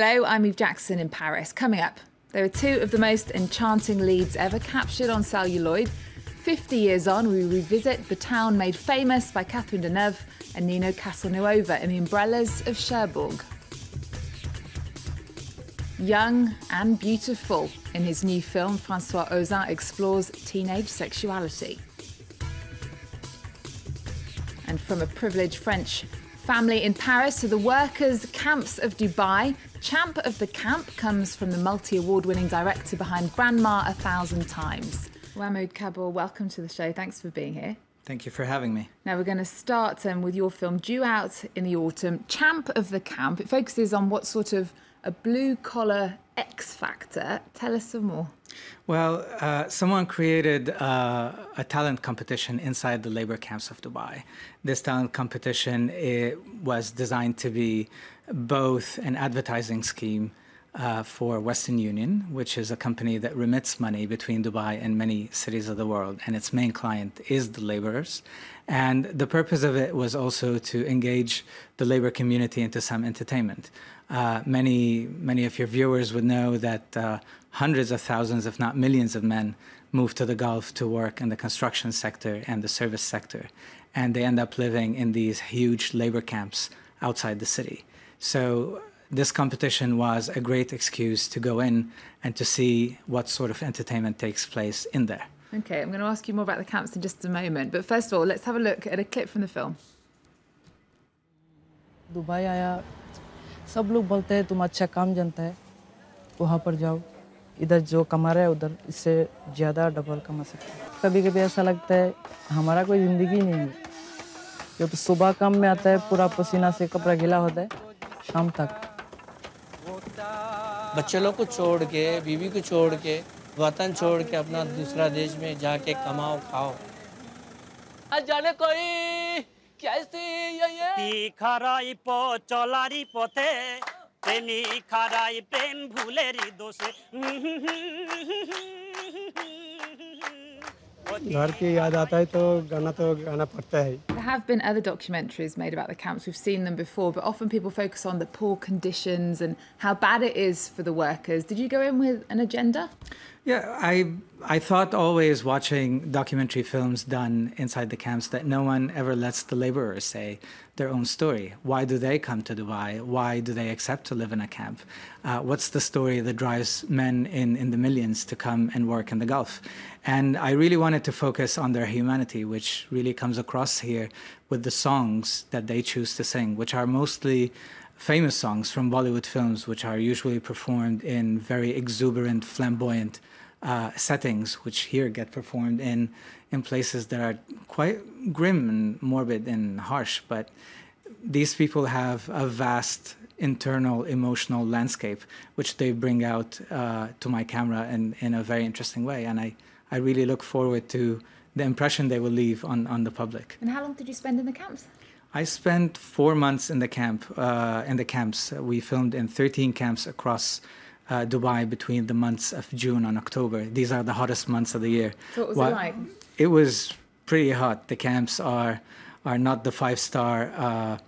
Hello, I'm Eve Jackson in Paris. Coming up, there are two of the most enchanting leads ever captured on celluloid. 50 years on, we revisit the town made famous by Catherine Deneuve and Nino Castelnuova in The Umbrellas of Cherbourg. Young and beautiful, in his new film, Francois Ozin explores teenage sexuality. And from a privileged French family in Paris to the workers' camps of Dubai, Champ of the Camp comes from the multi-award-winning director behind Grandma 1,000 Times. Mahmoud Kaabour, welcome to the show. Thanks for being here. Thank you for having me. Now we're going to start with your film due out in the autumn, Champ of the Camp. It focuses on what sort of a blue-collar X factor. Tell us some more. Well, someone created a talent competition inside the labor camps of Dubai. This talent competition was designed to be both an advertising scheme for Western Union, which is a company that remits money between Dubai and many cities of the world, and its main client is the laborers. And the purpose of it was also to engage the labor community into some entertainment. Many of your viewers would know that hundreds of thousands, if not millions of men move to the Gulf to work in the construction sector and the service sector. And they end up living in these huge labor camps outside the city. So this competition was a great excuse to go in and to see what sort of entertainment takes place in there. Okay, I'm going to ask you more about the camps in just a moment. But first of all, let's have a look at a clip from the film. Dubai आया सब लोग बोलते हैं तुम अच्छा काम जानता है वहाँ पर जाओ इधर जो कमा रहा है उधर इससे ज़्यादा डबल कमा सकते हैं कभी-कभी ऐसा लगता है हमारा कोई ज़िंदगी नहीं है जो तो सुबह काम में आता है पूरा पसीना से कपड़ा गीला होता है शाम तक बच्चे लोग को छोड़ के बीवी को छोड़ के वतन छोड़ के अपना दूसरा देश में जाके कमाओ खाओ जाने कोई कैसी ये खाराई पो चलारी पोते तेनी खाराई प्रेम भूलेरी दोसे घर की याद आता है तो गाना पड़ता है. There have been other documentaries made about the camps. We've seen them before, but often people focus on the poor conditions and how bad it is for the workers. Did you go in with an agenda? Yeah, I thought always watching documentary films done inside the camps that no one ever lets the laborers say their own story. Why do they come to Dubai? Why do they accept to live in a camp? What's the story that drives men in the millions to come and work in the Gulf? And I really wanted to focus on their humanity, which really comes across here with the songs that they choose to sing, which are mostly famous songs from Bollywood films, which are usually performed in very exuberant, flamboyant settings, which here get performed in places that are quite grim and morbid and harsh. But these people have a vast internal emotional landscape, which they bring out to my camera in a very interesting way. And I really look forward to the impression they will leave on the public. And how long did you spend in the camps? I spent 4 months in the camps. We filmed in 13 camps across Dubai between the months of June and October. These are the hottest months of the year. So what was it like? It was pretty hot. The camps are not the 5-star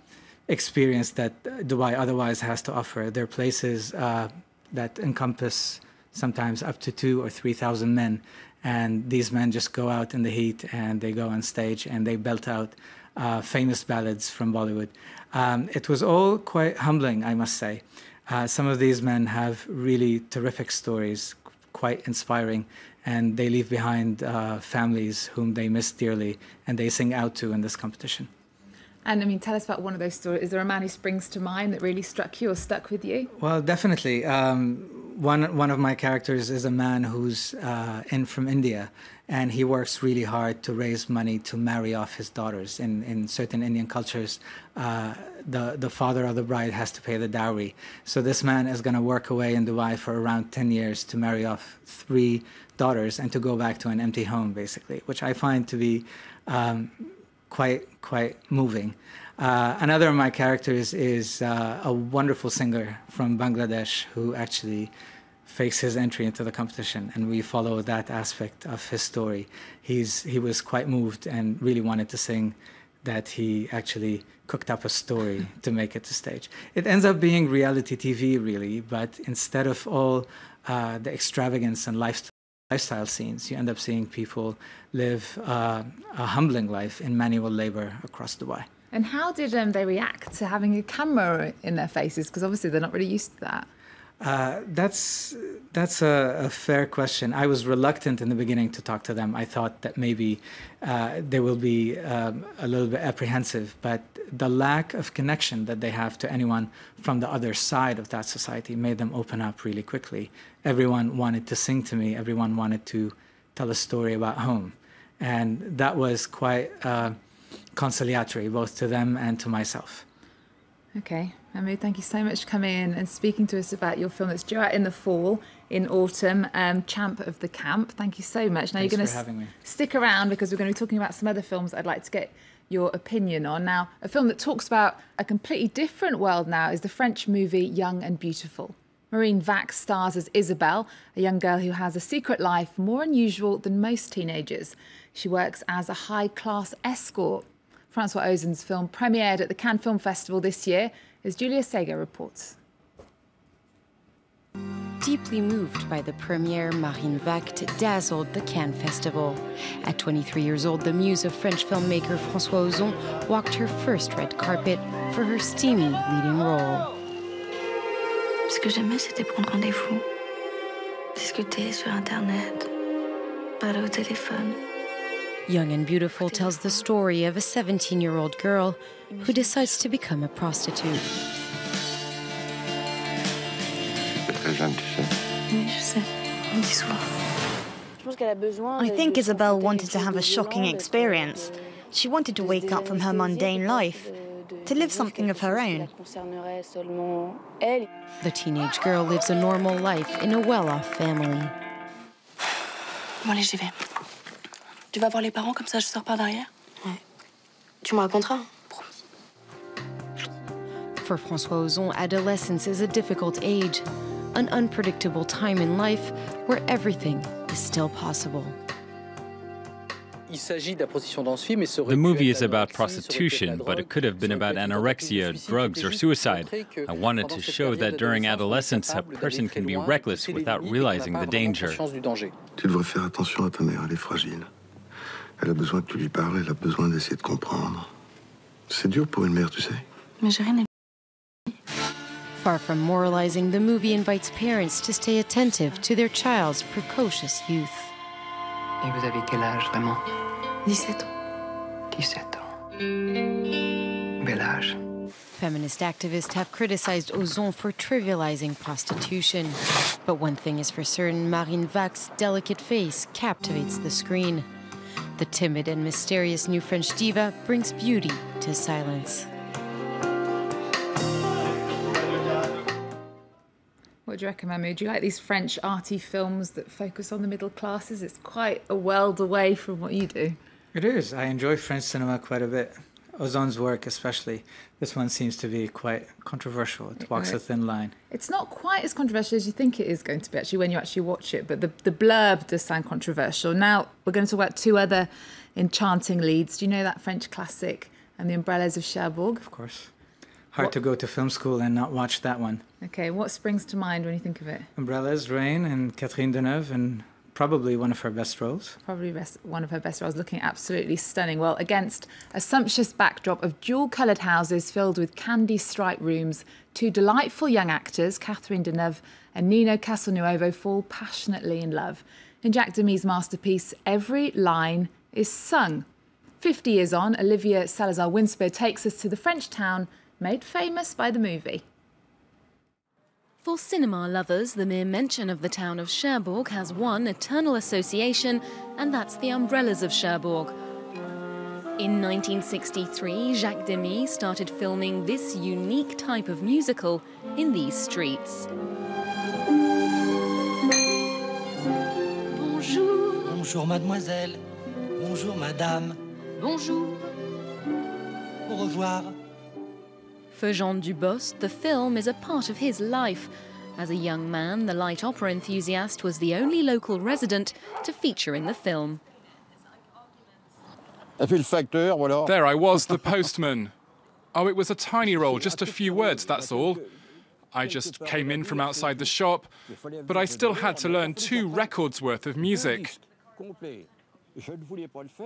experience that Dubai otherwise has to offer. They're places that encompass sometimes up to 2,000 or 3,000 men. And these men just go out in the heat and they go on stage and they belt out famous ballads from Bollywood. It was all quite humbling, I must say. Some of these men have really terrific stories, quite inspiring, and they leave behind families whom they miss dearly and they sing out to in this competition. And I mean, tell us about one of those stories. Is there a man who springs to mind that really struck you or stuck with you? Well, definitely. One of my characters is a man who's from India, and he works really hard to raise money to marry off his daughters. In certain Indian cultures, the father of the bride has to pay the dowry. So this man is going to work away in Dubai for around 10 years to marry off 3 daughters and to go back to an empty home, basically, which I find to be quite moving. Another of my characters is a wonderful singer from Bangladesh who actually fakes his entry into the competition, and we follow that aspect of his story. He was quite moved and really wanted to sing that he actually cooked up a story to make it to stage. It ends up being reality TV, really, but instead of all the extravagance and lifestyle scenes, you end up seeing people live a humbling life in manual labor across Dubai. And how did they react to having a camera in their faces? Because obviously they're not really used to that. That's a fair question. I was reluctant in the beginning to talk to them. I thought that maybe they will be a little bit apprehensive, but the lack of connection that they have to anyone from the other side of that society made them open up really quickly. Everyone wanted to sing to me. Everyone wanted to tell a story about home. And that was quite conciliatory, both to them and to myself. Okay, Mahmoud, thank you so much for coming in and speaking to us about your film that's due out in the fall, in autumn, Champ of the Camp. Thank you so much. Now Thanks you're going for having me. Stick around because we're going to be talking about some other films I'd like to get your opinion on. Now, a film that talks about a completely different world now is the French movie Young and Beautiful. Marine Vax stars as Isabelle, a young girl who has a secret life more unusual than most teenagers. She works as a high-class escort. Francois Ozon's film premiered at the Cannes Film Festival this year, as Julia Seger reports. Deeply moved by the premiere, Marine Vact dazzled the Cannes Festival. At 23 years old, the muse of French filmmaker Francois Ozon walked her first red carpet for her steamy leading role. Ce que j'aimais, c'était prendre rendez-vous, discuter sur Internet, parler au téléphone. Young and Beautiful tells the story of a 17-year-old girl who decides to become a prostitute. Oui, je sais. On me dit souvent. I think Isabelle wanted to have a shocking experience. She wanted to wake up from her mundane life, to live something of her own. The teenage girl lives a normal life in a well-off family. Bon, allez, j'y vais. Tu vas voir les parents, comme ça je sors par derrière? Ouais. Tu me raconteras. Promis. For Francois Ozon, adolescence is a difficult age, an unpredictable time in life where everything is still possible. The movie is about prostitution, but it could have been about anorexia, drugs, or suicide. I wanted to show that during adolescence, a person can be reckless without realizing the danger. Tu devrais faire attention à ta mère, elle est fragile. Elle a besoin que tu lui parles, elle a besoin d'essayer de comprendre. C'est dur pour une mère, tu sais. Mais j'ai rien. Far from moralizing, the movie invites parents to stay attentive to their child's precocious youth. Et vous avez quel âge, vraiment? 17 ans. 17 ans. Bel âge. Feminist activists have criticized Ozon for trivializing prostitution. But one thing is for certain, Marine Vac's delicate face captivates the screen. The timid and mysterious new French diva brings beauty to silence. What do you reckon, Mahmoud? Do you like these French arty films that focus on the middle classes? It's quite a world away from what you do. It is. I enjoy French cinema quite a bit. Ozon's work especially. This one seems to be quite controversial. It walks a thin line. It's not quite as controversial as you think it is going to be, actually, when you actually watch it, but the blurb does sound controversial. Now, we're going to talk about two other enchanting leads. Do you know that French classic, And the Umbrellas of Cherbourg? Of course. Hard to go to film school and not watch that one. Okay, what springs to mind when you think of it? Umbrellas, Rain, and Catherine Deneuve, and probably one of her best roles. Probably one of her best roles, looking absolutely stunning. Well, against a sumptuous backdrop of jewel-coloured houses filled with candy-striped rooms, two delightful young actors, Catherine Deneuve and Nino Castelnuovo, fall passionately in love. In Jacques Demy's masterpiece, every line is sung. 50 years on, Olivia Salazar-Winspear takes us to the French town made famous by the movie. For cinema lovers, the mere mention of the town of Cherbourg has one eternal association, and that's the Umbrellas of Cherbourg. In 1963, Jacques Demy started filming this unique type of musical in these streets. Bonjour. Bonjour, mademoiselle. Bonjour, madame. Bonjour. Au revoir. For Jean Dubos, the film is a part of his life. As a young man, the light opera enthusiast was the only local resident to feature in the film. There I was, the postman. Oh, it was a tiny role, just a few words, that's all. I just came in from outside the shop, but I still had to learn 2 records worth of music.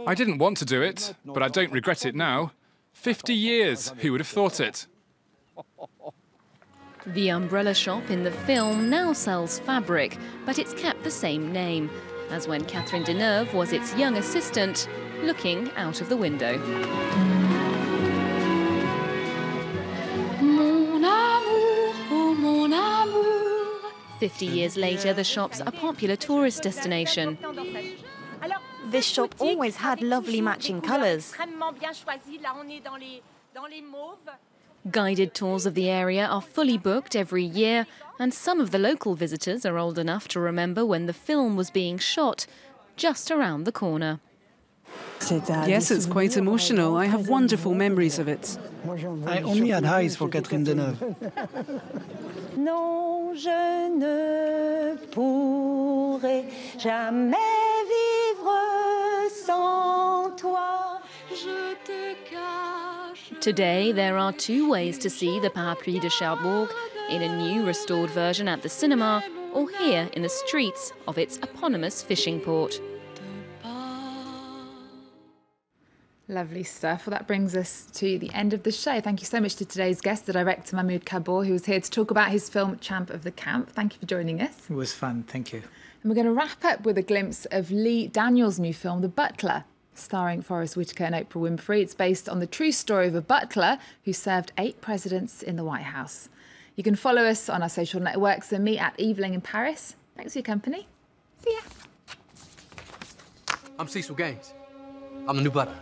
I didn't want to do it, but I don't regret it now. 50 years, who would have thought it? The umbrella shop in the film now sells fabric, but it's kept the same name, as when Catherine Deneuve was its young assistant, looking out of the window. Mon amour, oh mon amour. 50 years later, the shop's a popular tourist destination. This shop always had lovely matching colours. Guided tours of the area are fully booked every year, and some of the local visitors are old enough to remember when the film was being shot just around the corner. Yes, it's quite emotional. I have wonderful memories of it. I only had eyes for Catherine Deneuve. Non, je ne pourrai jamais vivre sans toi. Je te cache. Today, there are 2 ways to see the Parapluie de Cherbourg, in a new restored version at the cinema, or here in the streets of its eponymous fishing port. Lovely stuff. Well, that brings us to the end of the show. Thank you so much to today's guest, the director Mahmoud Kaabour, who was here to talk about his film Champ of the Camp. Thank you for joining us. It was fun. Thank you. And we're going to wrap up with a glimpse of Lee Daniels' new film, The Butler, starring Forrest Whitaker and Oprah Winfrey. It's based on the true story of a butler who served 8 presidents in the White House. You can follow us on our social networks and meet at Eveling in Paris. Thanks for your company. See ya. I'm Cecil Gaines. I'm the new butler.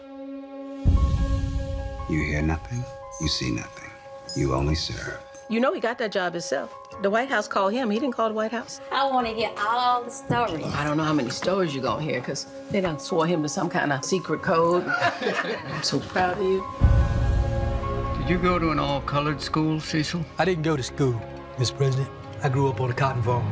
You hear nothing, you see nothing. You only serve. You know he got that job himself. The White House called him. He didn't call the White House. I want to hear all the stories. I don't know how many stories you're going to hear, because they done swore him to some kind of secret code. I'm so proud of you. Did you go to an all-colored school, Cecil? I didn't go to school, Mr. President. I grew up on a cotton farm.